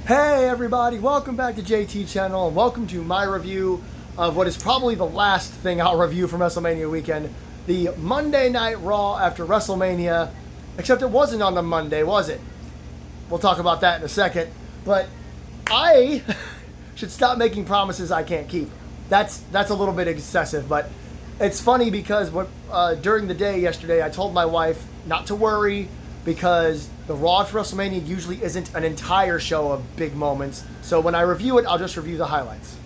Hey everybody, welcome back to JT Channel and welcome to my review of what is probably the last thing I'll review from WrestleMania weekend, the Monday Night Raw after WrestleMania, except it wasn't on the Monday, was it? We'll talk about that in a second, but I should stop making promises I can't keep. That's a little bit excessive, but it's funny because during the day yesterday I told my wife not to worry because the Raw for WrestleMania usually isn't an entire show of big moments. So when I review it, I'll just review the highlights.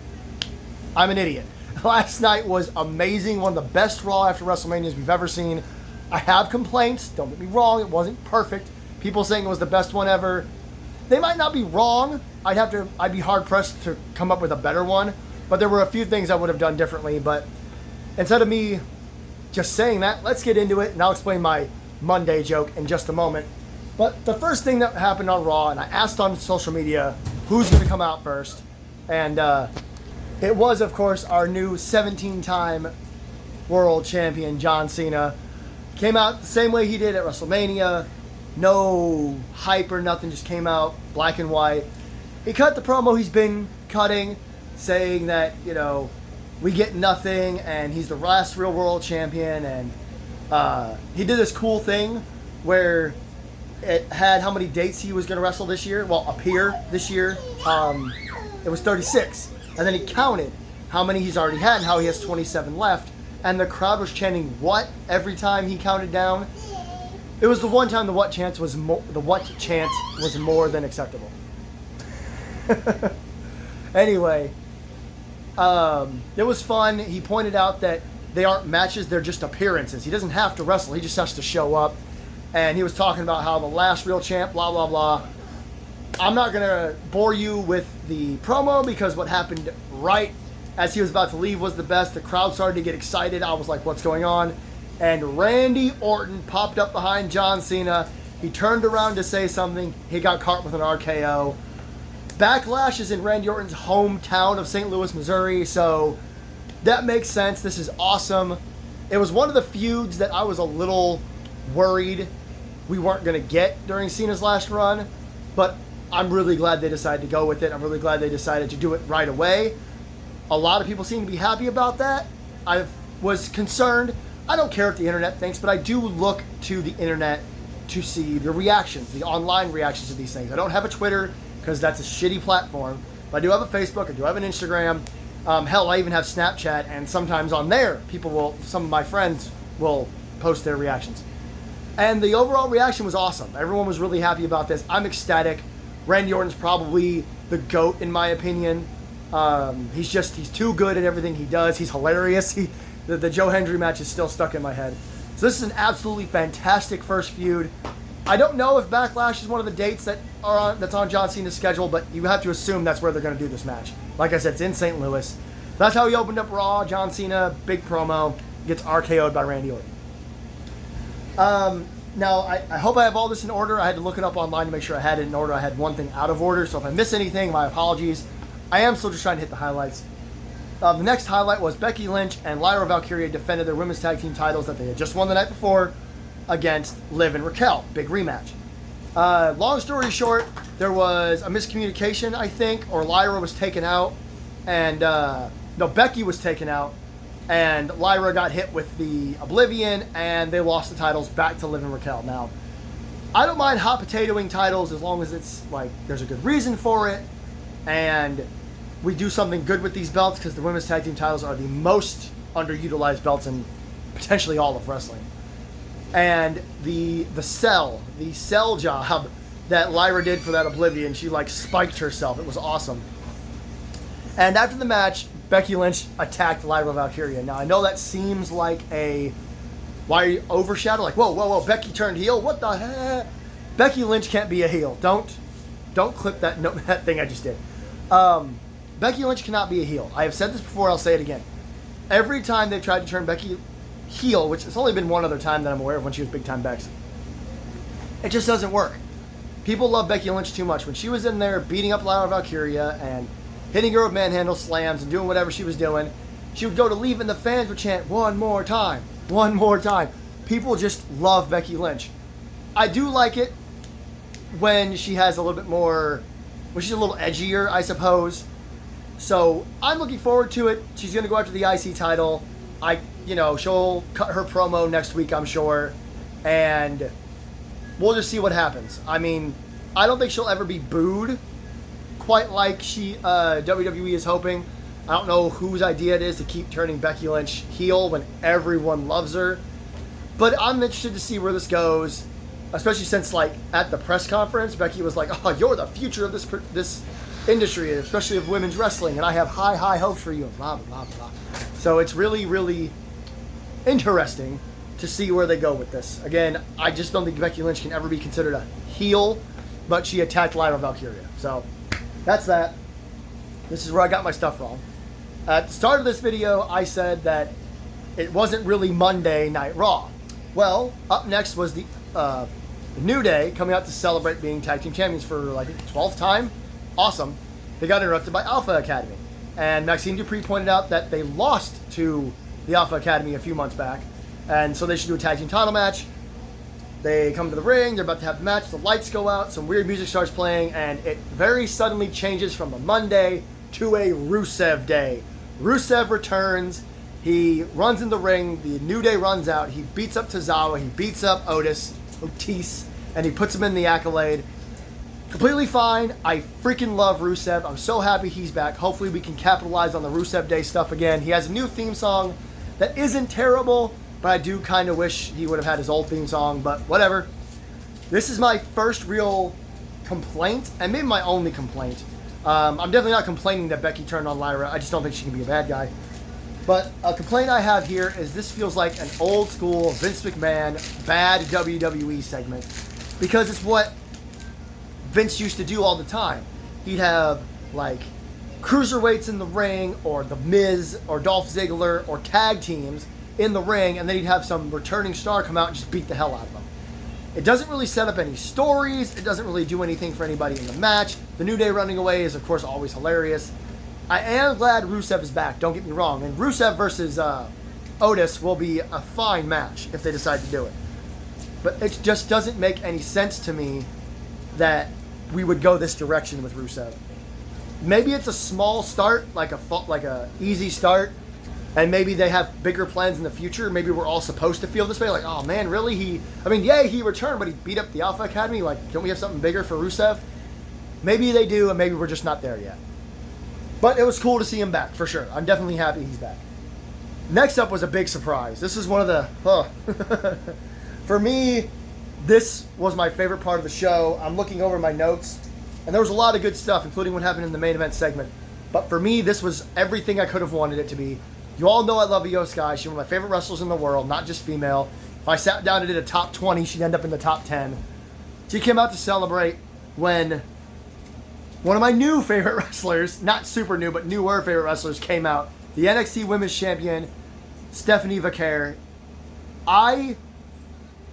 I'm an idiot. Last night was amazing. One of the best Raw after WrestleManias we've ever seen. I have complaints. Don't get me wrong. It wasn't perfect. People saying it was the best one ever. They might not be wrong. I'd be hard pressed to come up with a better one. But there were a few things I would have done differently. But instead of me just saying that, let's get into it and I'll explain my Monday joke in just a moment. But the first thing that happened on Raw, and I asked on social media who's going to come out first, and it was, of course, our new 17-time world champion, John Cena. Came out the same way he did at WrestleMania. No hype or nothing, just came out black and white. He cut the promo he's been cutting, saying that, we get nothing, and he's the last real world champion, and he did this cool thing where it had how many dates he was going to wrestle this year. Well, appear this year. It was 36. And then he counted how many he's already had and how he has 27 left. And the crowd was chanting "what" every time he counted down. It was the one time the "what" chant was more than acceptable. Anyway, it was fun. He pointed out that they aren't matches, they're just appearances. He doesn't have to wrestle, he just has to show up. And he was talking about how the last real champ, blah, blah, blah. I'm not going to bore you with the promo because what happened right as he was about to leave was the best. The crowd started to get excited. I was like, what's going on? And Randy Orton popped up behind John Cena. He turned around to say something. He got caught with an RKO. Backlash is in Randy Orton's hometown of St. Louis, Missouri, so that makes sense. This is awesome. It was one of the feuds that I was a little worried we weren't going to get during Cena's last run, but I'm really glad they decided to go with it. I'm really glad they decided to do it right away. A lot of people seem to be happy about that. I was concerned. I don't care what the internet thinks, but I do look to the internet to see the reactions, the online reactions to these things. I don't have a Twitter because that's a shitty platform, but I do have a Facebook, I do have an Instagram. Hell, I even have Snapchat, and sometimes on there, some of my friends will post their reactions. And the overall reaction was awesome. Everyone was really happy about this. I'm ecstatic. Randy Orton's probably the GOAT in my opinion. He's too good at everything he does. He's hilarious. The Joe Hendry match is still stuck in my head. So this is an absolutely fantastic first feud. I don't know if Backlash is one of the dates that's on John Cena's schedule, but you have to assume that's where they're going to do this match. Like I said, it's in St. Louis. That's how he opened up Raw. John Cena, big promo, gets RKO'd by Randy Orton. Now, I hope I have all this in order. I had to look it up online to make sure I had it in order. I had one thing out of order, so if I miss anything, my apologies. I am still just trying to hit the highlights. The next highlight was Becky Lynch and Lyra Valkyria defended their women's tag team titles that they had just won the night before against Liv and Raquel. Big rematch. Long story short, there was a miscommunication, I think, or Lyra was taken out, and Becky was taken out, and Lyra got hit with the Oblivion, and they lost the titles back to Liv and Raquel. Now, I don't mind hot potatoing titles as long as it's like there's a good reason for it, and we do something good with these belts because the women's tag team titles are the most underutilized belts in potentially all of wrestling. And the sell job that Lyra did for that Oblivion, she spiked herself. It was awesome. And after the match, Becky Lynch attacked Lyra Valkyria. Now I know that seems like why are you overshadowed? Whoa, Becky turned heel. What the heck? Becky Lynch can't be a heel. Don't clip that thing I just did. Becky Lynch cannot be a heel. I have said this before. I'll say it again. Every time they've tried to turn Becky heel, which it's only been one other time that I'm aware of when she was Big Time Bex, it just doesn't work. People love Becky Lynch too much. When she was in there beating up Lyra Valkyria and hitting her with manhandle slams and doing whatever she was doing, she would go to leave and the fans would chant, "One more time, one more time." People just love Becky Lynch. I do like it when she has a little bit more which is a little edgier, I suppose. So I'm looking forward to it. She's going to go after the IC title. She'll cut her promo next week, I'm sure. And we'll just see what happens. I mean, I don't think she'll ever be booed quite like WWE is hoping. I don't know whose idea it is to keep turning Becky Lynch heel when everyone loves her. But I'm interested to see where this goes, especially since, like, at the press conference, Becky was like, "Oh, you're the future of this industry, especially of women's wrestling, and I have high, high hopes for you," blah, blah, blah. So it's really, really interesting to see where they go with this. Again, I just don't think Becky Lynch can ever be considered a heel, but she attacked Lyra Valkyria. So that's that. This is where I got my stuff wrong. At the start of this video, I said that it wasn't really Monday Night Raw. Well, up next was the New Day coming out to celebrate being tag team champions for, like, the 12th time. Awesome. They got interrupted by Alpha Academy. And Maxine Dupree pointed out that they lost to the Alpha Academy a few months back. And so they should do a tag team title match. They come to the ring. They're about to have the match. The lights go out. Some weird music starts playing. And it very suddenly changes from a Monday to a Rusev Day. Rusev returns. He runs in the ring. The New Day runs out. He beats up Tozawa. He beats up Otis. And he puts him in the Accolade. Completely fine. I freaking love Rusev. I'm so happy he's back. Hopefully we can capitalize on the Rusev Day stuff again. He has a new theme song that isn't terrible, but I do kind of wish he would have had his old theme song, but whatever. This is my first real complaint, and maybe my only complaint. I'm definitely not complaining that Becky turned on Lyra. I just don't think she can be a bad guy. But a complaint I have here is this feels like an old school Vince McMahon bad WWE segment, because it's what Vince used to do all the time. He'd have, like, cruiserweights in the ring, or The Miz, or Dolph Ziggler, or tag teams in the ring, and then he'd have some returning star come out and just beat the hell out of them. It doesn't really set up any stories. It doesn't really do anything for anybody in the match. The New Day running away is, of course, always hilarious. I am glad Rusev is back, don't get me wrong. And Rusev versus Otis will be a fine match if they decide to do it. But it just doesn't make any sense to me that we would go this direction with Rusev. Maybe it's a small start, like a easy start, and maybe they have bigger plans in the future. Maybe we're all supposed to feel this way, like, oh man, really? Yay, he returned, but he beat up the Alpha Academy. Like, don't we have something bigger for Rusev? Maybe they do, and maybe we're just not there yet. But it was cool to see him back, for sure. I'm definitely happy he's back. Next up was a big surprise. This is one of the... For me, this was my favorite part of the show. I'm looking over my notes, and there was a lot of good stuff, including what happened in the main event segment. But for me, this was everything I could have wanted it to be. You all know I love Io Sky. She's one of my favorite wrestlers in the world, not just female. If I sat down and did a top 20, she'd end up in the top 10. She came out to celebrate when one of my new favorite wrestlers, not super new, but newer favorite wrestlers came out. The NXT Women's Champion, Stephanie Vaquer. I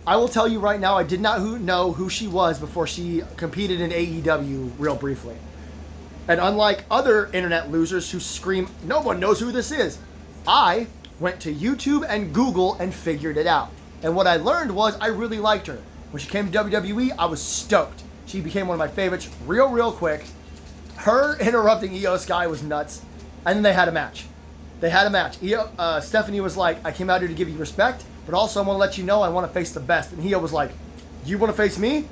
will tell you right now, I did not know who she was before she competed in AEW real briefly. And unlike other internet losers who scream, no one knows who this is, I went to YouTube and Google and figured it out. And what I learned was I really liked her. When she came to WWE, I was stoked. She became one of my favorites real quick. Her interrupting Io Sky was nuts. And then they had a match. Stephanie was like, I came out here to give you respect, but also I want to let you know I want to face the best. And Io was like, you want to face me?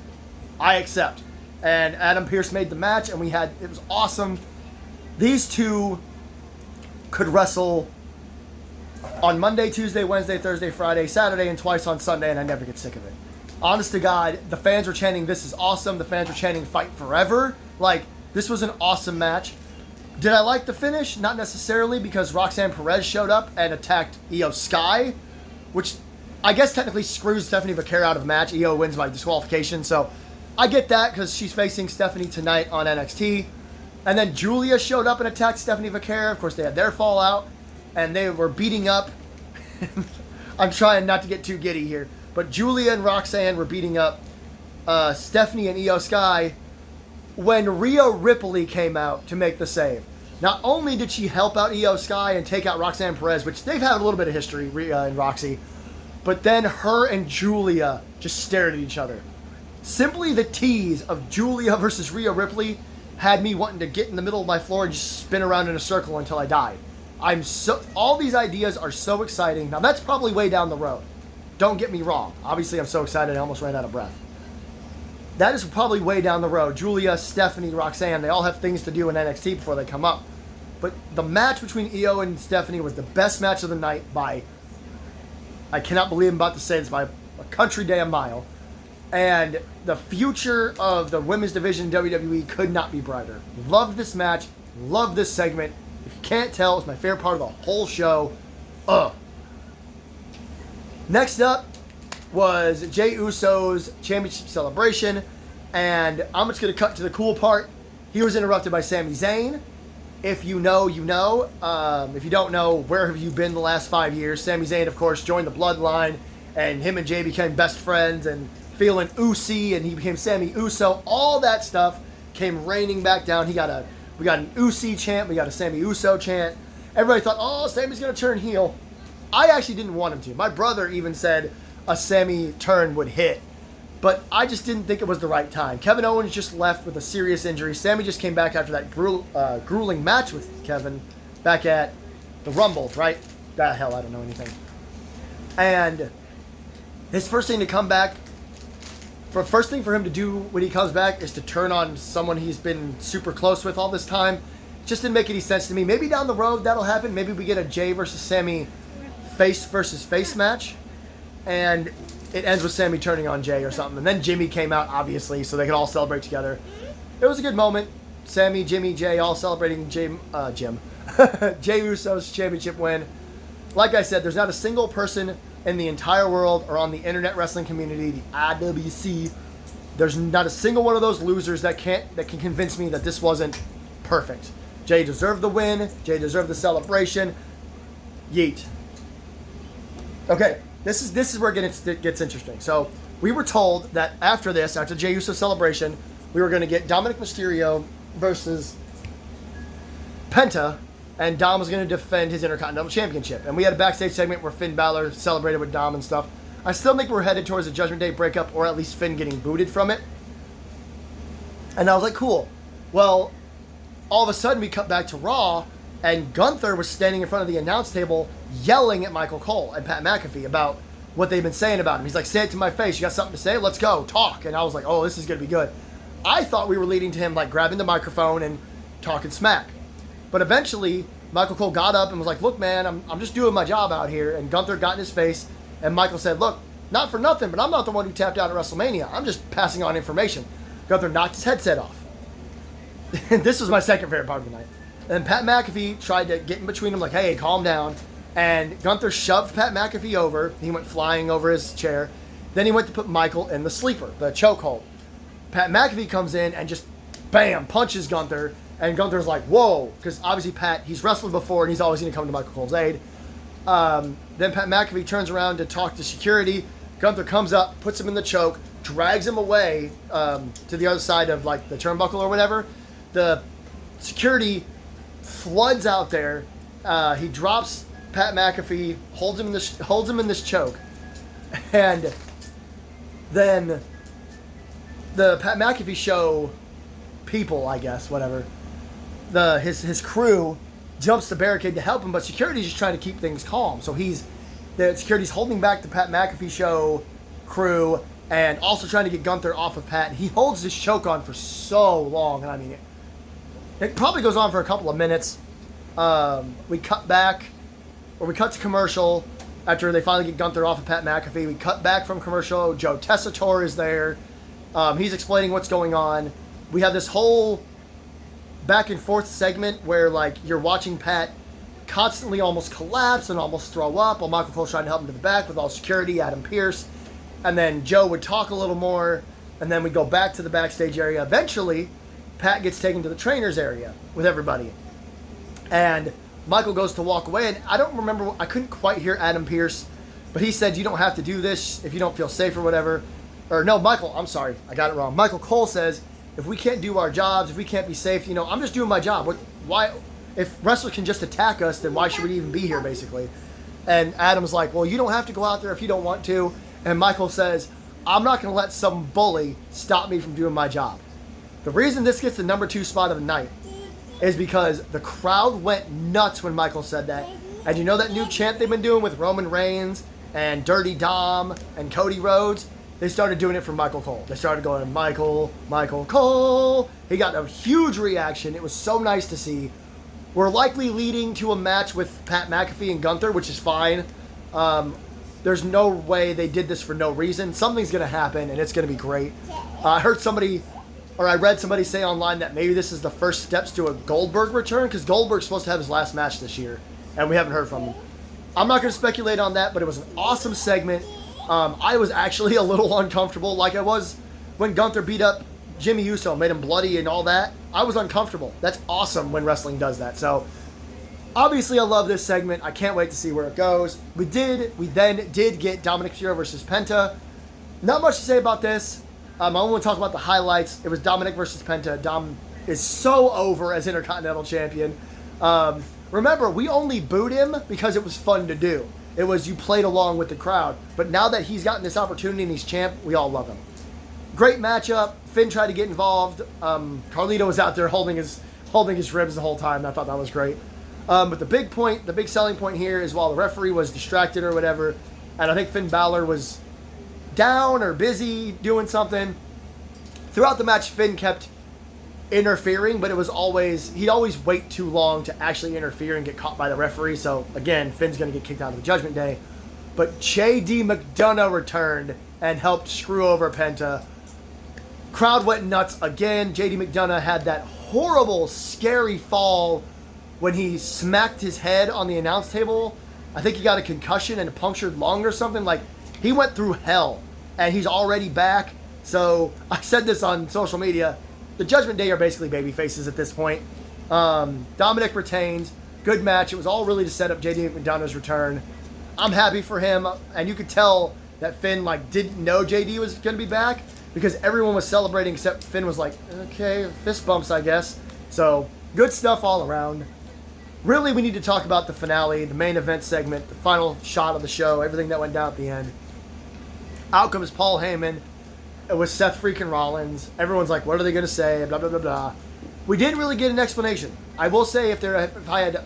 I accept. And Adam Pearce made the match, and it was awesome. These two could wrestle on Monday, Tuesday, Wednesday, Thursday, Friday, Saturday, and twice on Sunday, and I never get sick of it. Honest to God, the fans were chanting, this is awesome. The fans were chanting, fight forever. Like, this was an awesome match. Did I like the finish? Not necessarily, because Roxanne Perez showed up and attacked Io Sky, which I guess technically screws Stephanie Vaquer out of the match. Io wins by disqualification, so I get that because she's facing Stephanie tonight on NXT. And then Julia showed up and attacked Stephanie Vaquer. Of course, they had their fallout, and they were beating up. I'm trying not to get too giddy here, but Julia and Roxanne were beating up Stephanie and Io Sky when Rhea Ripley came out to make the save. Not only did she help out Io Sky and take out Roxanne Perez, which they've had a little bit of history, Rhea and Roxy, but then her and Julia just stared at each other. Simply the tease of Julia versus Rhea Ripley had me wanting to get in the middle of my floor and just spin around in a circle until I died. All these ideas are so exciting. Now that's probably way down the road. Don't get me wrong. Obviously I'm so excited I almost ran out of breath. That is probably way down the road. Julia, Stephanie, Roxanne, they all have things to do in NXT before they come up. But the match between Io and Stephanie was the best match of the night by, I cannot believe I'm about to say this, by a country damn mile. And the future of the women's division in WWE could not be brighter. Loved this match. Loved this segment. If you can't tell, it's my favorite part of the whole show. Next up was Jey Uso's championship celebration. And I'm just going to cut to the cool part. He was interrupted by Sami Zayn. If you know, you know. If you don't know, where have you been the last 5 years? Sami Zayn, of course, joined the Bloodline. And him and Jey became best friends and feeling Usi, and he became Sammy Uso. All that stuff came raining back down. We got an Usi chant. We got a Sammy Uso chant. Everybody thought, oh, Sammy's going to turn heel. I actually didn't want him to. My brother even said a Sammy turn would hit. But I just didn't think it was the right time. Kevin Owens just left with a serious injury. Sammy just came back after that grueling match with Kevin back at the Rumble, right? Hell, I don't know anything. And his first thing to come back, first thing for him to do when he comes back is to turn on someone he's been super close with all this time. Just didn't make any sense to me. Maybe down the road that'll happen. Maybe we get a Jey versus Sammy face versus face match. And it ends with Sammy turning on Jey or something. And then Jimmy came out, obviously, so they could all celebrate together. It was a good moment. Sammy, Jimmy, Jey all celebrating Jey Uso's championship win. Like I said, there's not a single person in the entire world or on the internet wrestling community, the IWC, there's not a single one of those losers that can convince me that this wasn't perfect. Jey deserved the win. Jey deserved the celebration. Yeet. Okay, this is where it gets interesting. So we were told that after Jey Uso celebration, we were going to get Dominic Mysterio versus Penta, and Dom was going to defend his Intercontinental Championship. And we had a backstage segment where Finn Balor celebrated with Dom and stuff. I still think we're headed towards a Judgment Day breakup, or at least Finn getting booted from it. And I was like, cool. Well, all of a sudden we cut back to Raw, and Gunther was standing in front of the announce table yelling at Michael Cole and Pat McAfee about what they've been saying about him. He's like, say it to my face. You got something to say? Let's go. Talk. And I was like, oh, this is going to be good. I thought we were leading to him like grabbing the microphone and talking smack. But eventually, Michael Cole got up and was like, look, man, I'm just doing my job out here. And Gunther got in his face, and Michael said, look, not for nothing, but I'm not the one who tapped out at WrestleMania. I'm just passing on information. Gunther knocked his headset off. And this was my second favorite part of the night. And Pat McAfee tried to get in between them, like, hey, calm down. And Gunther shoved Pat McAfee over. He went flying over his chair. Then he went to put Michael in the sleeper, the chokehold. Pat McAfee comes in and just, bam, punches Gunther. And Gunther's like, whoa, because obviously Pat, he's wrestled before and he's always going to come to Michael Cole's aid. Then Pat McAfee turns around to talk to security. Gunther comes up, puts him in the choke, drags him away to the other side of like the turnbuckle or whatever. The security floods out there. He drops Pat McAfee, holds him in this choke, and then the Pat McAfee show people, I guess, whatever. His crew jumps the barricade to help him, but security's just trying to keep things calm. So the security's holding back the Pat McAfee show crew and also trying to get Gunther off of Pat. He holds this choke on for so long, and I mean, it probably goes on for a couple of minutes. We cut to commercial after they finally get Gunther off of Pat McAfee. We cut back from commercial. Joe Tessitore is there. He's explaining what's going on. We have this whole back and forth segment where like you're watching Pat constantly almost collapse and almost throw up while Michael Cole's trying to help him to the back with all security, Adam Pearce. And then Joe would talk a little more, and then we go back to the backstage area. Eventually, Pat gets taken to the trainers area with everybody. And Michael goes to walk away, and I don't remember, I couldn't quite hear Adam Pearce, but he said, you don't have to do this if you don't feel safe or whatever. Or no, Michael, I'm sorry, I got it wrong. Michael Cole says, if we can't do our jobs, if we can't be safe, I'm just doing my job. Why, if wrestlers can just attack us, then why should we even be here, basically? And Adam's like, well, you don't have to go out there if you don't want to. And Michael says, I'm not going to let some bully stop me from doing my job. The reason this gets the number 2 spot of the night is because the crowd went nuts when Michael said that. And you know that new chant they've been doing with Roman Reigns and Dirty Dom and Cody Rhodes? They started doing it for Michael Cole. They started going, Michael Cole. He got a huge reaction. It was so nice to see. We're likely leading to a match with Pat McAfee and Gunther, which is fine. There's no way they did this for no reason. Something's going to happen, and it's going to be great. I read somebody say online that maybe this is the first steps to a Goldberg return, because Goldberg's supposed to have his last match this year, and we haven't heard from him. I'm not going to speculate on that, but it was an awesome segment. I was actually a little uncomfortable, like I was when Gunther beat up Jimmy Uso, made him bloody and all that. I was uncomfortable. That's awesome when wrestling does that. So, obviously, I love this segment. I can't wait to see where it goes. We then did get Dominic Mysterio versus Penta. Not much to say about this. I only want to talk about the highlights. It was Dominic versus Penta. Dom is so over as Intercontinental Champion. Remember, we only booed him because it was fun to do. It was you played along with the crowd. But now that he's gotten this opportunity and he's champ, we all love him. Great matchup. Finn tried to get involved. Carlito was out there holding his ribs the whole time. I thought that was great. But the big selling point here is while the referee was distracted or whatever, and I think Finn Balor was down or busy doing something, throughout the match Finn kept interfering, but he'd always wait too long to actually interfere and get caught by the referee. So again, Finn's going to get kicked out of the Judgment Day. But J.D. McDonough returned and helped screw over Penta. Crowd went nuts again. J.D. McDonough had that horrible, scary fall when he smacked his head on the announce table. I think he got a concussion and a punctured lung or something. Like, he went through hell, and he's already back. So, I said this on social media. The Judgment Day are basically baby faces at this point. Dominic retains. Good match. It was all really to set up J.D. McDonough's return. I'm happy for him, and you could tell that Finn, didn't know J.D. was going to be back because everyone was celebrating except Finn was like, okay, fist bumps, I guess. So, good stuff all around. Really, we need to talk about the finale, the main event segment, the final shot of the show, everything that went down at the end. Out comes Paul Heyman. It was Seth freaking Rollins. Everyone's like, what are they going to say? Blah, blah, blah, blah. We didn't really get an explanation. I will say, if I had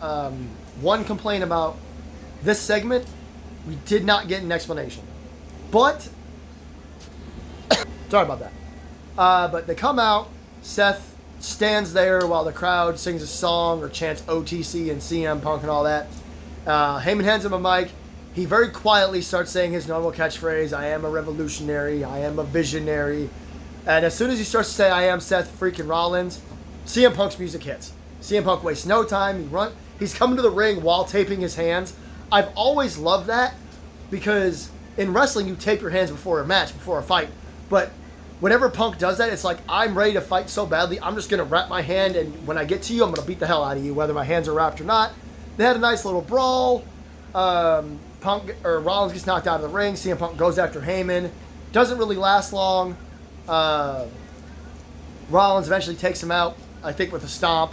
one complaint about this segment, we did not get an explanation. But, sorry about that. But they come out. Seth stands there while the crowd sings a song or chants OTC and CM Punk and all that. Heyman hands him a mic. He very quietly starts saying his normal catchphrase, I am a revolutionary, I am a visionary. And as soon as he starts to say, I am Seth freaking Rollins, CM Punk's music hits. CM Punk wastes no time. He's coming to the ring while taping his hands. I've always loved that because in wrestling, you tape your hands before a match, before a fight. But whenever Punk does that, it's like, I'm ready to fight so badly, I'm just going to wrap my hand, and when I get to you, I'm going to beat the hell out of you, whether my hands are wrapped or not. They had a nice little brawl. Rollins gets knocked out of the ring. CM Punk goes after Heyman. Doesn't really last long. Rollins eventually takes him out, I think, with a stomp.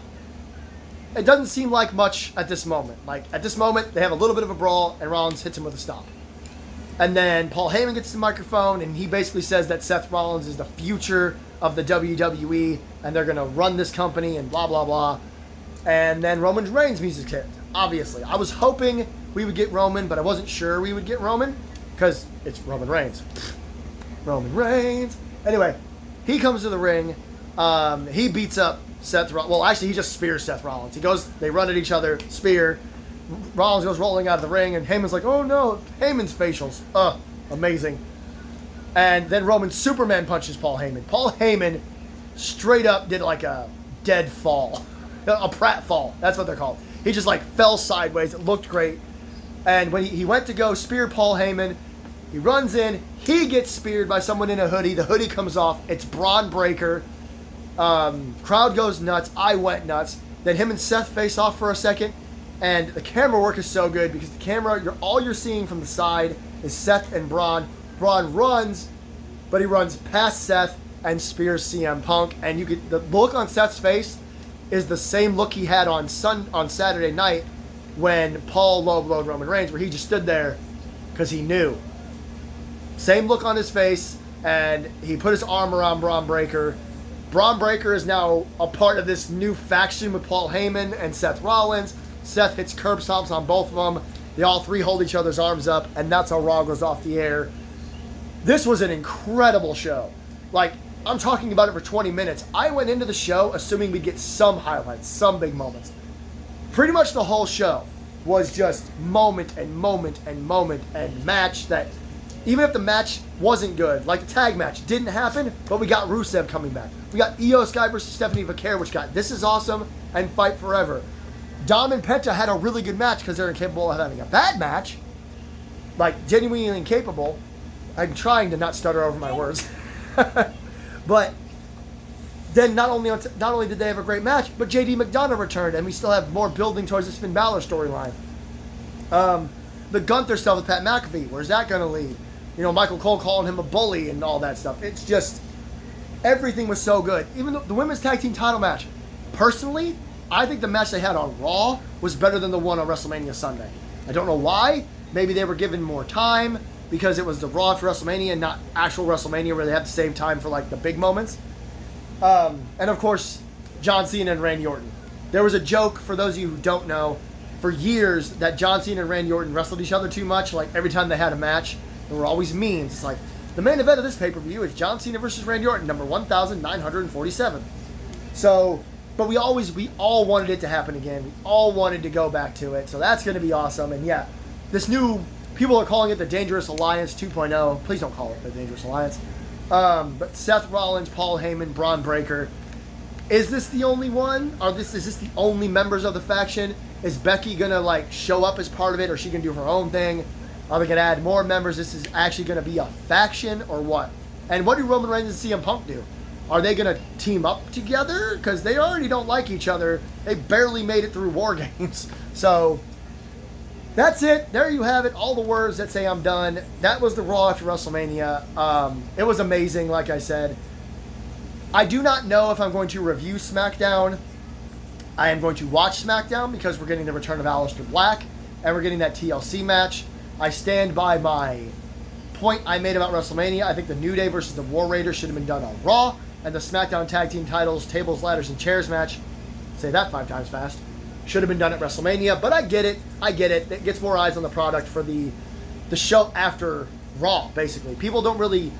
It doesn't seem like much at this moment. At this moment, they have a little bit of a brawl, and Rollins hits him with a stomp. And then Paul Heyman gets the microphone, and he basically says that Seth Rollins is the future of the WWE, and they're going to run this company, and blah, blah, blah. And then Roman Reigns' music hit, obviously. I was hoping we would get Roman, but I wasn't sure we would get Roman, because it's Roman Reigns. Roman Reigns. Anyway, he comes to the ring. He beats up Seth Rollins. Well, actually, he just spears Seth Rollins. They run at each other, spear. Rollins goes rolling out of the ring, and Heyman's like, oh no, Heyman's facials. Amazing. And then Roman Superman punches Paul Heyman. Paul Heyman straight up did like a dead fall. A Pratt fall. That's what they're called. He just fell sideways. It looked great. And when he went to go spear Paul Heyman, he runs in. He gets speared by someone in a hoodie. The hoodie comes off. It's Braun Breaker. Crowd goes nuts. I went nuts. Then him and Seth face off for a second. And the camera work is so good because the camera, all you're seeing from the side is Seth and Braun. Braun runs, but he runs past Seth and spears CM Punk. And the look on Seth's face is the same look he had on Saturday night when Paul low-blowed Roman Reigns, where he just stood there because he knew. Same look on his face, and he put his arm around Braun Breaker. Braun Breaker is now a part of this new faction with Paul Heyman and Seth Rollins. Seth hits curb stomps on both of them. They all three hold each other's arms up, and that's how Raw goes off the air. This was an incredible show. Like, I'm talking about it for 20 minutes. I went into the show assuming we'd get some highlights, some big moments. Pretty much the whole show was just moment and moment and moment and match that, even if the match wasn't good, like the tag match didn't happen, but we got Rusev coming back. We got Io Sky versus Stephanie Vaquer, which got This Is Awesome and Fight Forever. Dom and Penta had a really good match because they're incapable of having a bad match. Like, genuinely incapable. I'm trying to not stutter over my words. But then not only did they have a great match, but JD McDonough returned, and we still have more building towards this Finn Balor storyline. The Gunther stuff with Pat McAfee, where's that going to lead? You know, Michael Cole calling him a bully and all that stuff. It's just, everything was so good. Even the women's tag team title match. Personally, I think the match they had on Raw was better than the one on WrestleMania Sunday. I don't know why. Maybe they were given more time because it was the Raw for WrestleMania, not actual WrestleMania where they have the same time for like the big moments. And of course, John Cena and Randy Orton. There was a joke, for those of you who don't know, for years that John Cena and Randy Orton wrestled each other too much. Like every time they had a match, there were always memes. It's like, the main event of this pay-per-view is John Cena versus Randy Orton, number 1,947. So, but we all wanted it to happen again. We all wanted to go back to it. So that's going to be awesome. And yeah, this new, people are calling it the Dangerous Alliance 2.0. Please don't call it the Dangerous Alliance. But Seth Rollins, Paul Heyman, Braun Breaker. Is this the only one? Is this the only members of the faction? Is Becky going to like show up as part of it, or is she going to do her own thing? Are they going to add more members? This is actually going to be a faction, or what? And what do Roman Reigns and CM Punk do? Are they going to team up together? Because they already don't like each other. They barely made it through War Games. So, that's it. There you have it. All the words that say I'm done. That was the Raw after WrestleMania. It was amazing, like I said. I do not know if I'm going to review SmackDown. I am going to watch SmackDown because we're getting the return of Aleister Black, and we're getting that TLC match. I stand by my point I made about WrestleMania. I think the New Day versus the War Raiders should have been done on Raw, and the SmackDown Tag Team titles, tables, ladders, and chairs match, say that 5 times fast, should have been done at WrestleMania. But I get it. It gets more eyes on the product for the show after Raw, basically. People don't really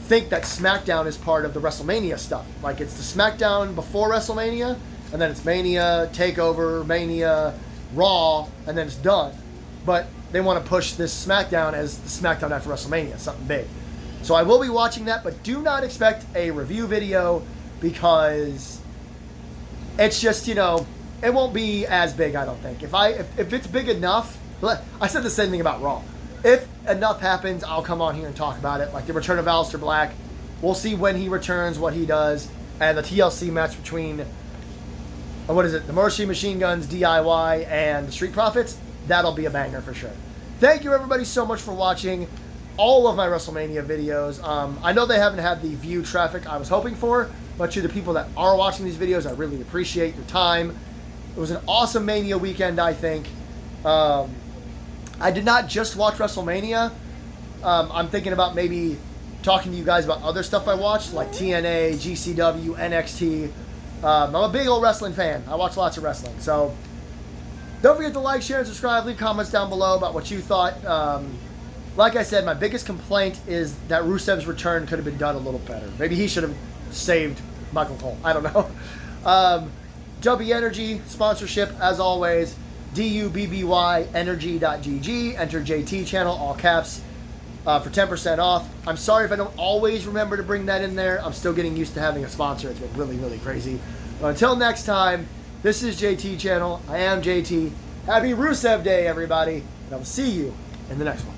think that SmackDown is part of the WrestleMania stuff. Like, it's the SmackDown before WrestleMania, and then it's Mania, TakeOver, Mania, Raw, and then it's done. But they want to push this SmackDown as the SmackDown after WrestleMania, something big. So I will be watching that, but do not expect a review video because it's just, you know, it won't be as big, I don't think. If it's big enough, I said the same thing about Raw. If enough happens, I'll come on here and talk about it. Like the return of Aleister Black. We'll see when he returns, what he does, and the TLC match between, what is it, the Motor City Machine Guns, DIY, and the Street Profits. That'll be a banger for sure. Thank you everybody so much for watching all of my WrestleMania videos. I know they haven't had the view traffic I was hoping for, but to the people that are watching these videos, I really appreciate your time. It was an awesome Mania weekend, I think. I did not just watch WrestleMania. I'm thinking about maybe talking to you guys about other stuff I watched, like TNA, GCW, NXT. I'm a big old wrestling fan. I watch lots of wrestling. So don't forget to like, share, and subscribe. Leave comments down below about what you thought. Like I said, my biggest complaint is that Rusev's return could have been done a little better. Maybe he should have saved Michael Cole. I don't know. W Energy sponsorship, as always. DUBBY energy.gg. Enter JT channel, all caps, for 10% off. I'm sorry if I don't always remember to bring that in there. I'm still getting used to having a sponsor. It's been really, really crazy. But until next time, this is JT channel. I am JT. Happy Rusev Day, everybody. And I'll see you in the next one.